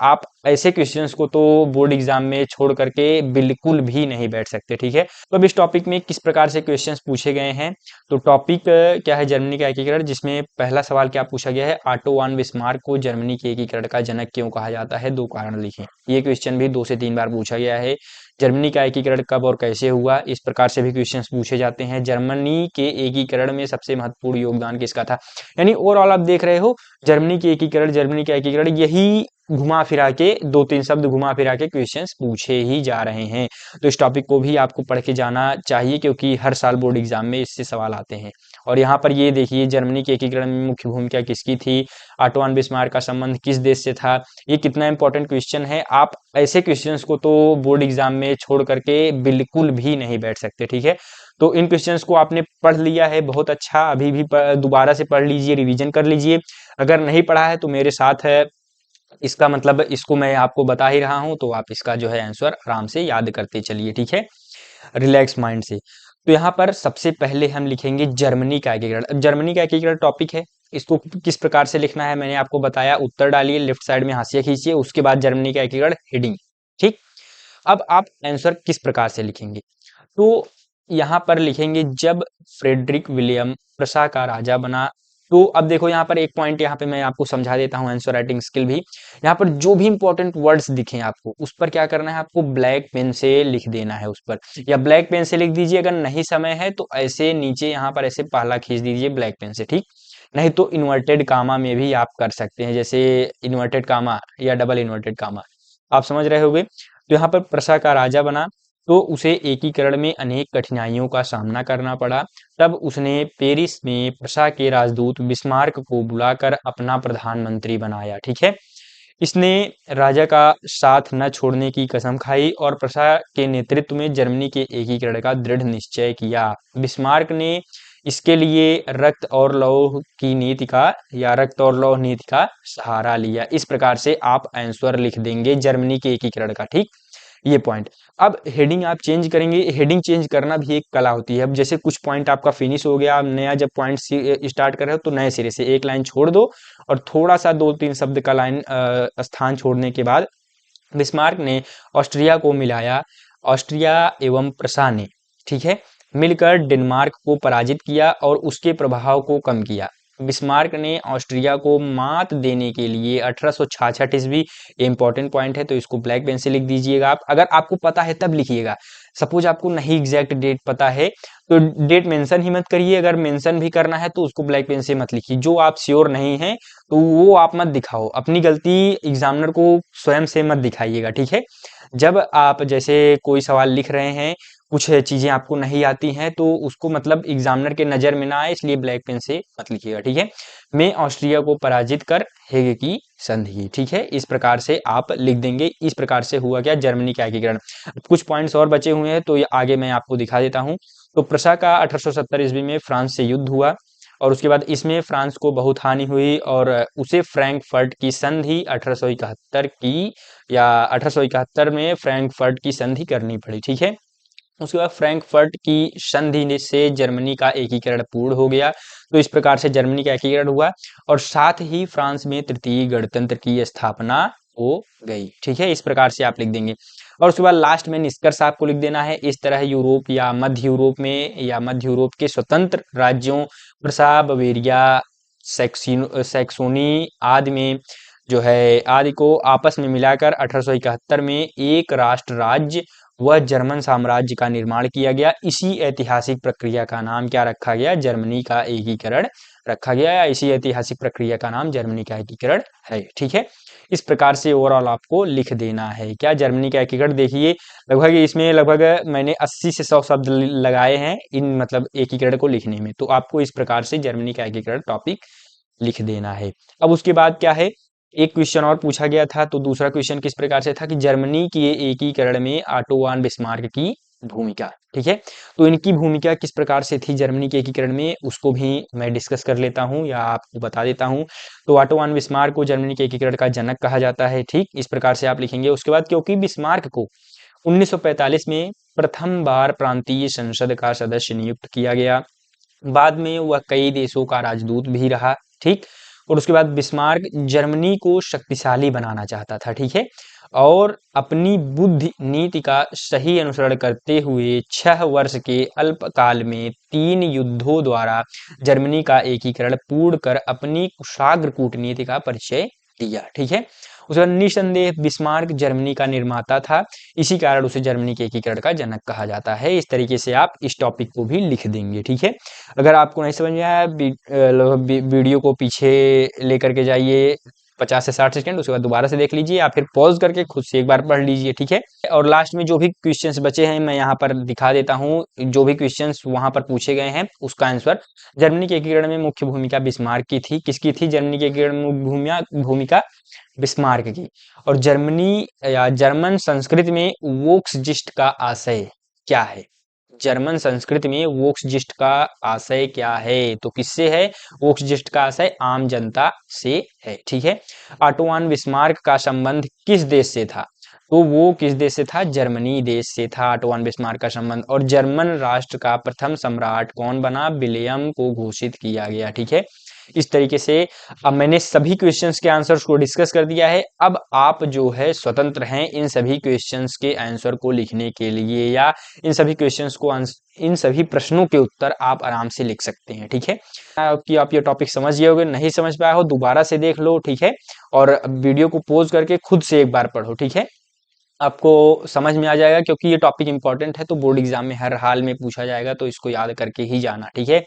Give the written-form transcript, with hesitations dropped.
आप ऐसे क्वेश्चंस को तो बोर्ड एग्जाम में छोड़ करके बिल्कुल भी नहीं बैठ सकते, ठीक है। तो अब इस टॉपिक में किस प्रकार से क्वेश्चंस पूछे गए हैं, तो टॉपिक क्या है, जर्मनी का एकीकरण, जिसमें पहला सवाल क्या पूछा गया है, ऑटो वन बिस्मार्क को जर्मनी के एकीकरण का जनक क्यों कहा जाता है, 2 कारण लिखें। ये क्वेश्चन भी 2 से 3 बार पूछा गया है। जर्मनी का एकीकरण कब और कैसे हुआ, इस प्रकार से भी क्वेश्चंस पूछे जाते हैं। जर्मनी के एकीकरण में सबसे महत्वपूर्ण योगदान किसका था, यानी ओवरऑल आप देख रहे हो जर्मनी का एकीकरण, यही घुमा फिरा के 2-3 शब्द घुमा फिरा के क्वेश्चंस पूछे ही जा रहे हैं। तो इस टॉपिक को भी आपको पढ़ के जाना चाहिए, क्योंकि हर साल बोर्ड एग्जाम में इससे सवाल आते हैं। और यहाँ पर ये देखिए, जर्मनी के एकीकरण में मुख्य भूमिका किसकी थी, ऑटो वन बिस्मार्क का संबंध किस देश से था, ये कितना इंपॉर्टेंट क्वेश्चन है। आप ऐसे क्वेश्चंस को तो बोर्ड एग्जाम में छोड़ करके बिल्कुल भी नहीं बैठ सकते, ठीक है। तो इन क्वेश्चंस को आपने पढ़ लिया है, बहुत अच्छा। अभी भी दोबारा से पढ़ लीजिए, रिवीजन कर लीजिए। अगर नहीं पढ़ा है तो मेरे साथ है, इसका मतलब इसको मैं आपको बता ही रहा हूं, तो आप इसका जो है आंसर आराम से याद करते चलिए, ठीक है, रिलैक्स माइंड से। तो यहाँ पर सबसे पहले हम लिखेंगे जर्मनी का एकीकरण। अब जर्मनी का एकीकरण टॉपिक है, इसको किस प्रकार से लिखना है मैंने आपको बताया। उत्तर डालिए, लेफ्ट साइड में हाशिया खींचिए, उसके बाद जर्मनी का एकीकरण हेडिंग, ठीक। अब आप आंसर किस प्रकार से लिखेंगे, तो यहाँ पर लिखेंगे जब फ्रेडरिक विलियम प्रसा का राजा बना। तो अब देखो यहाँ पर एक पॉइंट यहाँ पे मैं आपको समझा देता हूँ, आंसर राइटिंग स्किल भी। यहाँ पर जो भी इंपॉर्टेंट वर्ड्स दिखें आपको, उस पर क्या करना है, आपको ब्लैक पेन से लिख देना है उस पर, या ब्लैक पेन से लिख दीजिए। अगर नहीं समय है तो ऐसे नीचे यहाँ पर ऐसे पहला खींच दीजिए ब्लैक पेन से, ठीक। नहीं तो इन्वर्टेड कामा में भी आप कर सकते हैं, जैसे इन्वर्टेड कामा या डबल इन्वर्टेड कामा, आप समझ रहे होगे। तो यहाँ पर प्रसा का राजा बना, तो उसे एकीकरण में अनेक कठिनाइयों का सामना करना पड़ा। तब उसने पेरिस में प्रसा के राजदूत बिस्मार्क को बुलाकर अपना प्रधानमंत्री बनाया, ठीक है। इसने राजा का साथ न छोड़ने की कसम खाई और प्रसा के नेतृत्व में जर्मनी के एकीकरण का दृढ़ निश्चय किया। बिस्मार्क ने इसके लिए रक्त और लौह नीति का सहारा लिया। इस प्रकार से आप आंसर लिख देंगे जर्मनी के एकीकरण का, ठीक, ये पॉइंट। अब हेडिंग आप चेंज करेंगे, हेडिंग चेंज करना भी एक कला होती है। अब जैसे कुछ पॉइंट आपका फिनिश हो गया, आप नया जब पॉइंट स्टार्ट कर रहे हो तो नए सिरे से एक लाइन छोड़ दो, और थोड़ा सा 2-3 शब्द का लाइन स्थान छोड़ने के बाद बिस्मार्क ने ऑस्ट्रिया को मिलाया। ऑस्ट्रिया एवं प्रसा ने, ठीक है, मिलकर डेनमार्क को पराजित किया और उसके प्रभाव को कम किया। बिस्मार्क ने ऑस्ट्रिया को मात देने के लिए 1866 ईस्वी, ये इंपॉर्टेंट पॉइंट है, तो इसको ब्लैक पेन से लिख दीजिएगा। आप अगर आपको पता है तब लिखिएगा, सपोज आपको नहीं एग्जैक्ट डेट पता है तो डेट मेंशन ही मत करिए। अगर मेंशन भी करना है तो उसको ब्लैक पेन से मत लिखिए। जो आप श्योर नहीं है तो वो आप मत दिखाओ, अपनी गलती एग्जामिनर को स्वयं से मत दिखाइएगा, ठीक है। जब आप जैसे कोई सवाल लिख रहे हैं, कुछ चीजें आपको नहीं आती हैं, तो उसको मतलब एग्जामिनर के नजर में ना आए, इसलिए ब्लैक पेन से मत लिखिएगा, ठीक है। मैं ऑस्ट्रिया को पराजित कर हेग की संधि, ठीक है, इस प्रकार से आप लिख देंगे। इस प्रकार से हुआ क्या, जर्मनी का एकीकरण। कुछ पॉइंट्स और बचे हुए हैं, तो ये आगे मैं आपको दिखा देता हूँ। तो प्रशा का 1870 ईस्वी में फ्रांस से युद्ध हुआ, और उसके बाद इसमें फ्रांस को बहुत हानि हुई, और उसे फ्रैंकफर्ट की संधि 1871 की, या 1871 में फ्रैंकफर्ट की संधि करनी पड़ी, ठीक है। उसके बाद फ्रैंकफर्ट की संधि से जर्मनी का एकीकरण पूर्ण हो गया। तो इस प्रकार से जर्मनी का एकीकरण हुआ, और साथ ही फ्रांस में तृतीय गणतंत्र की स्थापना हो गई, ठीक है। इस प्रकार से आप लिख देंगे, और उसके बाद लास्ट में निष्कर्ष आपको लिख देना है। इस तरह यूरोप या मध्य यूरोप के स्वतंत्र राज्यों प्रसा, बवेरिया, सैक्सोनी आदि में जो है आदि को आपस में मिलाकर 1871 में एक राष्ट्र राज्य व जर्मन साम्राज्य का निर्माण किया गया। इसी ऐतिहासिक प्रक्रिया का नाम क्या रखा गया, जर्मनी का एकीकरण रखा गया, या इसी ऐतिहासिक प्रक्रिया का नाम जर्मनी का एकीकरण है, ठीक है। इस प्रकार से ओवरऑल आपको लिख देना है क्या, जर्मनी का एकीकरण। देखिए लगभग इसमें लगभग मैंने 80 से 100 शब्द लगाए हैं इन मतलब एकीकरण को लिखने में। तो आपको इस प्रकार से जर्मनी का एकीकरण टॉपिक लिख देना है। अब उसके बाद क्या है, एक क्वेश्चन और पूछा गया था। तो दूसरा क्वेश्चन किस प्रकार से था कि जर्मनी के एकीकरण में ऑटो वन बिस्मार्क की भूमिका, ठीक है। तो इनकी भूमिका किस प्रकार से थी जर्मनी के एकीकरण में, उसको भी मैं डिस्कस कर लेता हूं या आपको बता देता हूं। तो ऑटो वन बिस्मार्क को जर्मनी के एकीकरण का जनक कहा जाता है, ठीक, इस प्रकार से आप लिखेंगे। उसके बाद क्योंकि बिस्मार्क को 1945 में प्रथम बार प्रांतीय संसद का सदस्य नियुक्त किया गया, बाद में वह कई देशों का राजदूत भी रहा, ठीक। और उसके बाद बिस्मार्क जर्मनी को शक्तिशाली बनाना चाहता था, ठीक है, और अपनी बुद्धि नीति का सही अनुसरण करते हुए 6 वर्ष के अल्पकाल में 3 युद्धों द्वारा जर्मनी का एकीकरण पूर्ण कर अपनी कुशाग्र कूटनीति का परिचय दिया, ठीक है। उसके बाद निसंदेह बिस्मार्क जर्मनी का निर्माता था, इसी कारण उसे जर्मनी के एकीकरण का जनक कहा जाता है। इस तरीके से आप इस टॉपिक को भी लिख देंगे, ठीक है। अगर आपको नहीं समझ में आया, वीडियो को पीछे लेकर के जाइए 50 से 60 सेकंड, उसके बाद दोबारा से देख लीजिए या फिर पॉज करके खुद से एक बार पढ़ लीजिए, ठीक है। और लास्ट में जो भी क्वेश्चंस बचे हैं मैं यहाँ पर दिखा देता हूँ, जो भी क्वेश्चंस वहां पर पूछे गए हैं उसका आंसर। जर्मनी के एकीकरण में मुख्य भूमिका बिस्मार्क की थी। किसकी थी जर्मनी के एकीकरण में भूमिका? बिस्मार्क की। और जर्मनी या जर्मन संस्कृति में वोक्सजिस्ट का आशय क्या है? जर्मन संस्कृति में वोक्सजिस्ट का आशय क्या है? तो किससे है? वोक्सजिस्ट का आशय आम जनता से है, ठीक है। ऑटो बिस्मार्क का संबंध किस देश से था? तो वो किस देश से था? जर्मनी देश से था ऑटो बिस्मार्क का संबंध। और जर्मन राष्ट्र का प्रथम सम्राट कौन बना? विलियम को घोषित किया गया, ठीक है। इस तरीके से अब मैंने सभी क्वेश्चंस के आंसर्स को डिस्कस कर दिया है। अब आप जो है स्वतंत्र हैं इन सभी क्वेश्चंस के आंसर को लिखने के लिए, या इन सभी क्वेश्चंस को इन सभी प्रश्नों के उत्तर आप आराम से लिख सकते हैं, ठीक है। कि आप ये टॉपिक समझ गए होगे, नहीं समझ पाया हो दोबारा से देख लो, ठीक है, और वीडियो को पॉज करके खुद से एक बार पढ़ो, ठीक है। आपको समझ में आ जाएगा, क्योंकि ये टॉपिक इंपॉर्टेंट है, तो बोर्ड एग्जाम में हर हाल में पूछा जाएगा, तो इसको याद करके ही जाना, ठीक है।